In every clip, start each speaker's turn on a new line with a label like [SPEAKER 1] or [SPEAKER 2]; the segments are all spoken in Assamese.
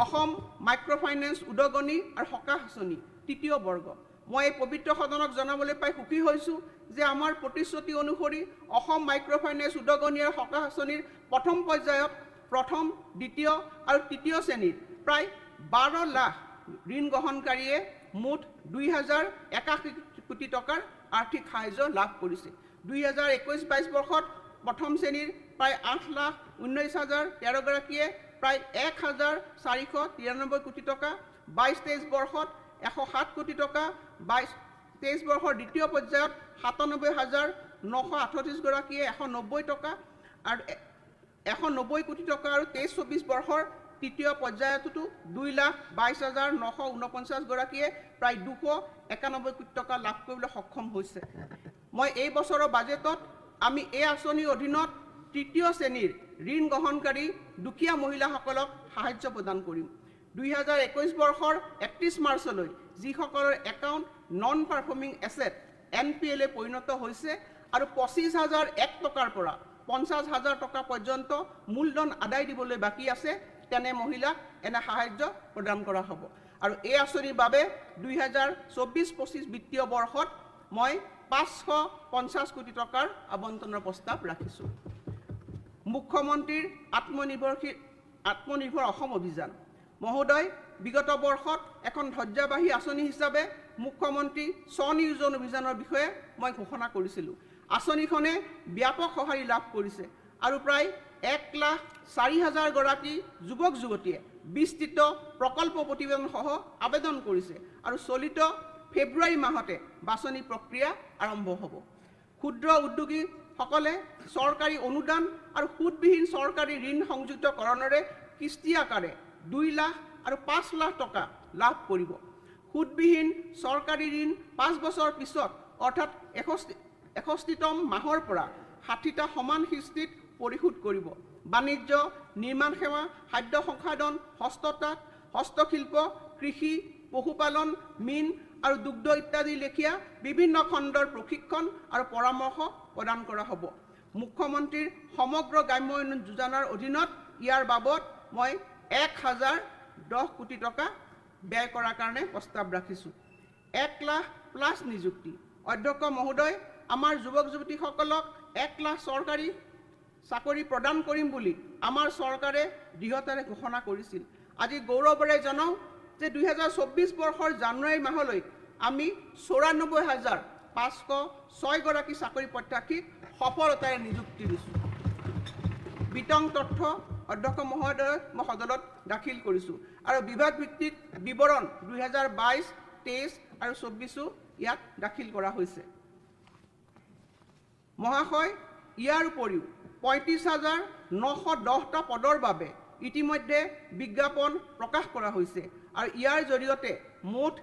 [SPEAKER 1] অসম মাইক্ৰ' ফাইনেন্স উদগনি আৰু সকাহ আঁচনি তৃতীয় বৰ্গ। মই এই পবিত্ৰ সদনক জনাবলৈ পাই সুখী হৈছোঁ যে আমাৰ প্ৰতিশ্ৰুতি অনুসৰি অসম মাইক্ৰ' ফাইনেন্স উদগনি আৰু সকাহ আঁচনিৰ প্ৰথম পৰ্যায়ত প্ৰথম, দ্বিতীয় আৰু তৃতীয় শ্ৰেণীৰ প্ৰায় 12 লাখ ঋণ গ্ৰহণকাৰীয়ে মুঠ 2081 কোটি টকাৰ আৰ্থিক সাহায্য লাভ কৰিছে। 2021-22 বৰ্ষত প্ৰথম শ্ৰেণীৰ প্ৰায় 8,19,013 গৰাকীয়ে প্ৰায় 1,493 কোটি টকা, 22-23 বৰ্ষত 107 কোটি টকা, 22-23 বৰ্ষৰ দ্বিতীয় পৰ্যায়ত 97,938 গৰাকীয়ে 190 টকা আৰু 190 কোটি টকা আৰু 23-24 বৰ্ষৰ তৃতীয় পৰ্যায়তো 2,22,949 গৰাকীয়ে প্ৰায় 291 কোটি টকা লাভ কৰিবলৈ সক্ষম হৈছে। মই এই বছৰৰ বাজেটত আমি এই আঁচনিৰ অধীনত তৃতীয় শ্ৰেণীৰ ঋণ গ্ৰহণকাৰী দুখীয়া মহিলাসকলক সাহায্য প্ৰদান কৰিম। 2021 বৰ্ষৰ 31 মাৰ্চলৈ যিসকলৰ account non performing asset NPL পৰিণত হৈছে আৰু 25,001 টকাৰ পৰা 50,000 টকা পৰ্যন্ত মূলধন আদায় দিবলৈ বাকী আছে, তেনে মহিলাক এনে সাহায্য প্ৰদান কৰা হ'ব। আৰু এই আঁচনিৰ বাবে 2024-25 বিত্তীয় বৰ্ষত মই 550 কোটি টকাৰ আবণ্টনৰ প্ৰস্তাৱ ৰাখিছোঁ। মুখ্যমন্ত্ৰীৰ আত্মনিৰ্ভৰ অসম অভিযান মহোদয়, বিগত বৰ্ষত এখন ধৈৰ্যবাহী আঁচনি হিচাপে মুখ্যমন্ত্ৰী স্বনিয়োজন অভিযানৰ বিষয়ে মই ঘোষণা কৰিছিলোঁ। আঁচনিখনে ব্যাপক সঁহাৰি লাভ কৰিছে আৰু প্ৰায় 1,04,000 গৰাকী যুৱক যুৱতীয়ে বিস্তৃত প্ৰকল্প প্ৰতিবেদনসহ আবেদন কৰিছে আৰু চলিত ফেব্ৰুৱাৰী মাহতে বাছনি প্ৰক্ৰিয়া আৰম্ভ হ'ব। ক্ষুদ্ৰ উদ্যোগীসকলে চৰকাৰী অনুদান আৰু সুদবিহীন চৰকাৰী ঋণ সংযুক্তকৰণেৰে কিস্তি আকাৰে 2 লাখ আৰু 5 লাখ টকা লাভ কৰিব। সুদবিহীন চৰকাৰী ঋণ 5 বছৰ পিছত অৰ্থাৎ 61তম মাহৰ পৰা 60টা সমান কিস্তিত পৰিশোধ কৰিব। বাণিজ্য, নিৰ্মাণ সেৱা, খাদ্য সংসাধন, হস্ততাঁত, হস্তশিল্প, কৃষি, পশুপালন, মীন আৰু দুগ্ধ ইত্যাদি লেখীয়া বিভিন্ন খণ্ডৰ প্ৰশিক্ষণ আৰু পৰামৰ্শ প্ৰদান কৰা হ'ব। মুখ্যমন্ত্ৰীৰ সমগ্ৰ গ্ৰাম্য উন্নয়ন যোজনাৰ অধীনত ইয়াৰ বাবদ মই 1,010 কোটি টকা ব্যয় কৰাৰ কাৰণে প্ৰস্তাৱ ৰাখিছোঁ। 1 লাখ প্লাছ নিযুক্তি। অধ্যক্ষ মহোদয়, আমাৰ যুৱক যুৱতীসকলক 1 লাখ চৰকাৰী চাকৰি প্ৰদান কৰিম বুলি আমাৰ চৰকাৰে দৃঢ়তাৰে ঘোষণা কৰিছিল। আজি গৌৰৱেৰে জনাওঁ যে 2024 বৰ্ষৰ জানুৱাৰী মাহলৈ আমি 94,506 গৰাকী চাকৰি প্ৰত্যাশীক সফলতাৰে নিযুক্তি দিছোঁ। বিতং তথ্য অধ্যক্ষ মহোদয় মই সদনত দাখিল কৰিছোঁ আৰু বিভাগ ভিত্তিক বিৱৰণ 2022, 23 আৰু 24 ইয়াত দাখিল কৰা হৈছে। মহাশয়, ইয়াৰ উপৰিও 35,910টা পদৰ বাবে ইতিমধ্যে বিজ্ঞাপন প্ৰকাশ কৰা হৈছে আৰু ইয়াৰ জৰিয়তে মুঠ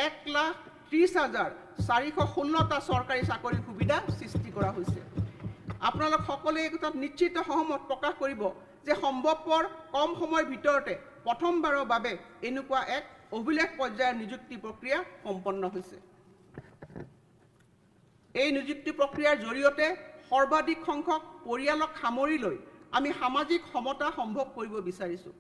[SPEAKER 1] 1,30,416টা চৰকাৰী চাকৰিৰ সুবিধা সৃষ্টি কৰা হৈছে। আপোনালোক সকলোৱে এই কথাত নিশ্চিত সহমত প্ৰকাশ কৰিব যে সম্ভৱপৰ কম সময়ৰ ভিতৰতে প্ৰথমবাৰৰ বাবে এনেকুৱা এক অভিলেখ পৰ্যায়ৰ নিযুক্তি প্ৰক্ৰিয়া সম্পন্ন হৈছে। এই নিযুক্তি প্ৰক্ৰিয়াৰ জৰিয়তে সৰ্বাধিক সংখ্যক পৰিয়ালক সামৰি লৈ আমি সামাজিক সমতা সম্ভৱ কৰিব বিচাৰিছোঁ।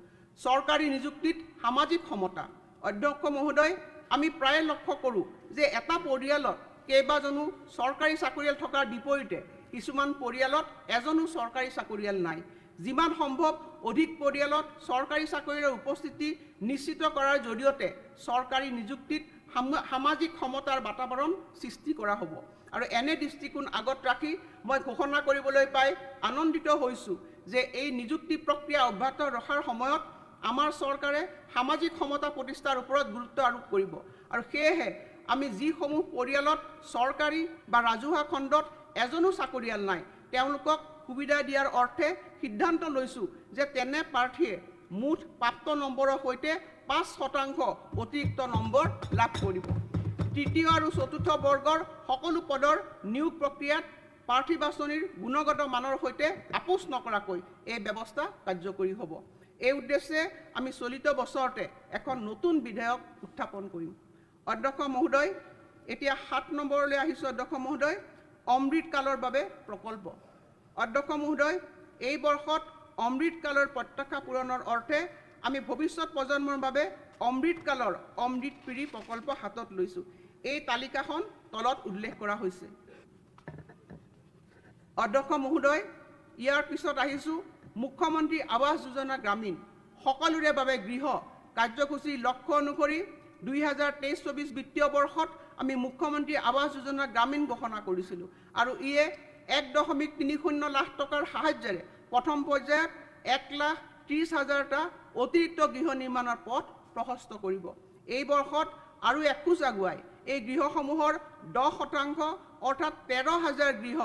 [SPEAKER 1] চৰকাৰী নিযুক্তিত সামাজিক সমতা। অধ্যক্ষ মহোদয়, আমি প্ৰায় লক্ষ্য কৰোঁ যে এটা পৰিয়ালত কেইবাজনো চৰকাৰী চাকৰিয়াল থকাৰ বিপৰীতে কিছুমান পৰিয়ালত এজনো চৰকাৰী চাকৰিয়াল নাই। যিমান সম্ভৱ অধিক পৰিয়ালত চৰকাৰী চাকৰিৰ উপস্থিতি নিশ্চিত কৰাৰ জৰিয়তে চৰকাৰী নিযুক্তিত সামাজিক সমতাৰ বাতাবৰণ সৃষ্টি কৰা হ'ব। আৰু এনে দৃষ্টিকোণ আগত ৰাখি মই ঘোষণা কৰিবলৈ পাই আনন্দিত হৈছোঁ যে এই নিযুক্তি প্ৰক্ৰিয়া অব্যাহত ৰখাৰ সময়ত আমাৰ চৰকাৰে সামাজিক সমতা প্ৰতিষ্ঠাৰ ওপৰত গুৰুত্ব আৰোপ কৰিব। আৰু সেয়েহে আমি যিসমূহ পৰিয়ালত চৰকাৰী বা ৰাজহুৱা খণ্ডত এজনো চাকৰিয়াল নাই, তেওঁলোকক সুবিধা দিয়াৰ অৰ্থে সিদ্ধান্ত লৈছোঁ যে তেনে প্ৰাৰ্থীয়ে মুঠ প্ৰাপ্ত নম্বৰৰ সৈতে 5% অতিৰিক্ত নম্বৰ লাভ কৰিব। তৃতীয় আৰু চতুৰ্থ বৰ্গৰ সকলো পদৰ নিয়োগ প্ৰক্ৰিয়াত প্ৰাৰ্থী বাছনিৰ গুণগত মানৰ সৈতে আপোচ নকৰাকৈ এই ব্যৱস্থা কাৰ্যকৰী হ'ব। এই উদ্দেশ্যে আমি চলিত বছৰতে এখন নতুন বিধেয়ক উত্থাপন কৰিম। অধ্যক্ষ মহোদয়, এতিয়া 7 নম্বৰলৈ আহিছোঁ। অধ্যক্ষ মহোদয়, অমৃতকালৰ বাবে প্ৰকল্প। অধ্যক্ষ মহোদয়, এই বৰ্ষত অমৃতকালৰ প্ৰত্যাশা পূৰণৰ অৰ্থে আমি ভৱিষ্যত প্ৰজন্মৰ বাবে অমৃতকালৰ অমৃত পিঢ়ি প্ৰকল্প হাতত লৈছোঁ। এই তালিকাখন তলত উল্লেখ কৰা হৈছে। অধ্যক্ষ মহোদয়, ইয়াৰ পিছত আহিছোঁ মুখ্যমন্ত্ৰী আৱাস যোজনা গ্ৰামীণ সকলোৰে বাবে গৃহ কাৰ্যসূচীৰ লক্ষ্য অনুসৰি 2023-24 বিত্তীয় বৰ্ষত আমি মুখ্যমন্ত্ৰী আৱাস যোজনা গ্ৰামীণ ঘোষণা কৰিছিলোঁ আৰু ইয়ে 1.30 লাখ টকাৰ সাহায্যেৰে প্ৰথম পৰ্যায়ত 1,30,000টা অতিৰিক্ত গৃহ নিৰ্মাণৰ পথ প্ৰশস্ত কৰিব। এই বৰ্ষত আৰু এখোজ আগুৱাই এই গৃহসমূহৰ 10% অৰ্থাৎ 13,000 গৃহ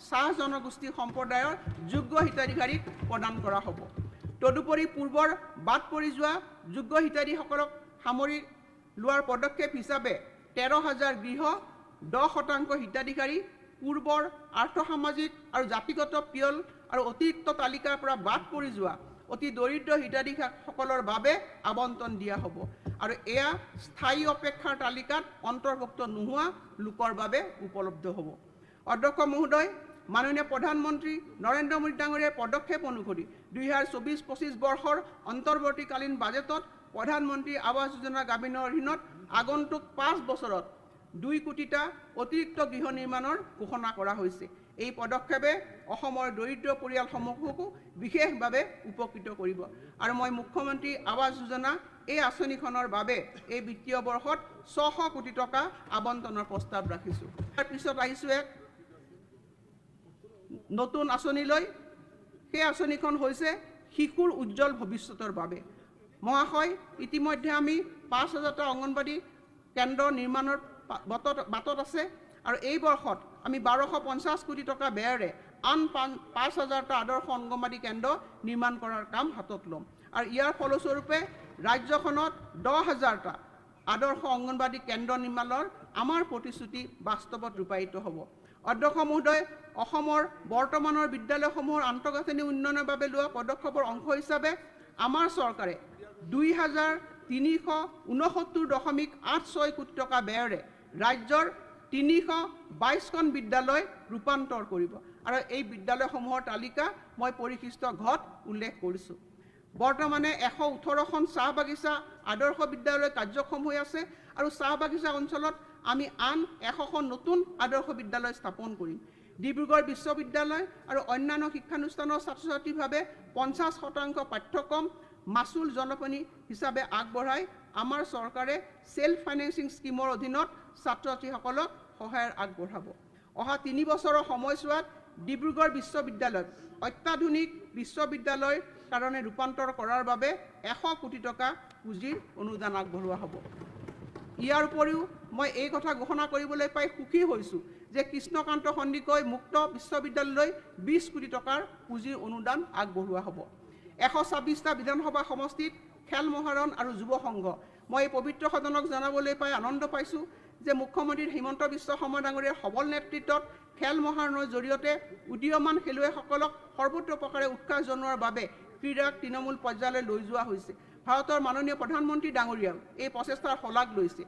[SPEAKER 1] চাহ জনগোষ্ঠী সম্প্ৰদায়ৰ যোগ্য হিতাধিকাৰীক প্ৰদান কৰা হ'ব। তদুপৰি পূৰ্বৰ বাদ পৰি যোৱা যোগ্য হিতাধিকাৰীসকলক সামৰি লোৱাৰ পদক্ষেপ হিচাপে 13,000 গৃহ 10% হিতাধিকাৰী পূৰ্বৰ আৰ্থসামাজিক আৰু জাতিগত পিয়ল আৰু অতিৰিক্ত তালিকাৰ পৰা বাদ পৰি যোৱা অতি দৰিদ্ৰ হিতাধিকাৰীসকলৰ বাবে আবণ্টন দিয়া হ'ব আৰু এয়া স্থায়ী অপেক্ষাৰ তালিকাত অন্তৰ্ভুক্ত নোহোৱা লোকৰ বাবে উপলব্ধ হ'ব। অধ্যক্ষ মহোদয়, মাননীয় প্ৰধানমন্ত্ৰী নৰেন্দ্ৰ মোদী ডাঙৰীয়াৰ পদক্ষেপ অনুসৰি 2024-25 বৰ্ষৰ অন্তৰ্বৰ্তীকালীন বাজেটত প্ৰধানমন্ত্ৰী আৱাস যোজনা গ্ৰামীণৰ অধীনত আগন্তুক 5 বছৰত 2 কোটিটা অতিৰিক্ত গৃহ নিৰ্মাণৰ ঘোষণা কৰা হৈছে। এই পদক্ষেপে অসমৰ দৰিদ্ৰ পৰিয়ালসমূহকো বিশেষভাৱে উপকৃত কৰিব আৰু মই মুখ্যমন্ত্ৰী আৱাস যোজনা এই আঁচনিখনৰ বাবে এই বিত্তীয় বৰ্ষত 600 কোটি টকা আবণ্টনৰ প্ৰস্তাৱ ৰাখিছোঁ। তাৰ পিছত আহিছোঁ এক নতুন আঁচনিলৈ। সেই আঁচনিখন হৈছে শিশুৰ উজ্জ্বল ভৱিষ্যতৰ বাবে। মহাশয়, ইতিমধ্যে আমি 5,000টা অংগনবাড়ী কেন্দ্ৰ নিৰ্মাণৰ বাটত আছে আৰু এই বৰ্ষত আমি 1250 কোটি টকা ব্যয়েৰে আন 5,000টা আদৰ্শ অংগনবাড়ী কেন্দ্ৰ নিৰ্মাণ কৰাৰ কাম হাতত ল'ম আৰু ইয়াৰ ফলস্বৰূপে ৰাজ্যখনত 10,000টা আদৰ্শ অংগনবাড়ী কেন্দ্ৰ নিৰ্মাণৰ আমাৰ প্ৰতিশ্ৰুতি বাস্তৱত ৰূপায়িত হ'ব। অধ্যক্ষ মহোদয়, অসমৰ বৰ্তমানৰ বিদ্যালয়সমূহৰ আন্তঃগাঁথনি উন্নয়নৰ বাবে লোৱা পদক্ষেপৰ অংশ হিচাপে আমাৰ চৰকাৰে 2,369.86 কোটি টকা ব্যয়েৰে ৰাজ্যৰ 322খন বিদ্যালয় ৰূপান্তৰ কৰিব আৰু এই বিদ্যালয়সমূহৰ তালিকা মই পৰিশিষ্ট ঘত উল্লেখ কৰিছোঁ। বৰ্তমানে 118খন চাহ বাগিচা আদৰ্শ বিদ্যালয় কাৰ্যক্ষম হৈ আছে আৰু চাহ বাগিচা অঞ্চলত আমি আন 100খন নতুন আদৰ্শ বিদ্যালয় স্থাপন কৰিম। ডিব্ৰুগড় বিশ্ববিদ্যালয় আৰু অন্যান্য শিক্ষানুষ্ঠানৰ ছাত্ৰ ছাত্ৰীৰ বাবে 50% পাঠ্যক্ৰম মাচুল জনপনী হিচাপে আগবঢ়াই আমাৰ চৰকাৰে সেল্ফ ফাইনেন্সিং স্কিমৰ অধীনত ছাত্ৰ ছাত্ৰীসকলক সহায়ৰ আগবঢ়াব। অহা 3 বছৰৰ সময়ছোৱাত ডিব্ৰুগড় বিশ্ববিদ্যালয়ক অত্যাধুনিক বিশ্ববিদ্যালয়ৰ কাৰণে ৰূপান্তৰ কৰাৰ বাবে 100 কোটি টকা পুঁজিৰ অনুদান আগবঢ়োৱা হ'ব। ইয়াৰ উপৰিও মই এই কথা ঘোষণা কৰিবলৈ পাই সুখী হৈছোঁ যে কৃষ্ণকান্ত সন্দিকৈ মুক্ত বিশ্ববিদ্যালয়লৈ 20 কোটি টকাৰ পুঁজিৰ অনুদান আগবঢ়োৱা হ'ব। 126টা বিধানসভা সমষ্টিত খেল মহাৰণ আৰু যুৱ সংঘ। মই এই পবিত্ৰ সদনক জনাবলৈ পাই আনন্দ পাইছোঁ যে মুখ্যমন্ত্ৰী হিমন্ত বিশ্ব শৰ্মা ডাঙৰীয়াৰ সবল নেতৃত্বত খেল মহাৰণৰ জৰিয়তে উদীয়মান খেলুৱৈসকলক সৰ্বত্ৰ প্ৰকাৰে উৎসাহ জনোৱাৰ বাবে ক্ৰীড়াক তৃণমূল পৰ্যায়লৈ লৈ যোৱা হৈছে। ভাৰতৰ মাননীয় প্ৰধানমন্ত্ৰী ডাঙৰীয়াও এই প্ৰচেষ্টাৰ শলাগ লৈছে।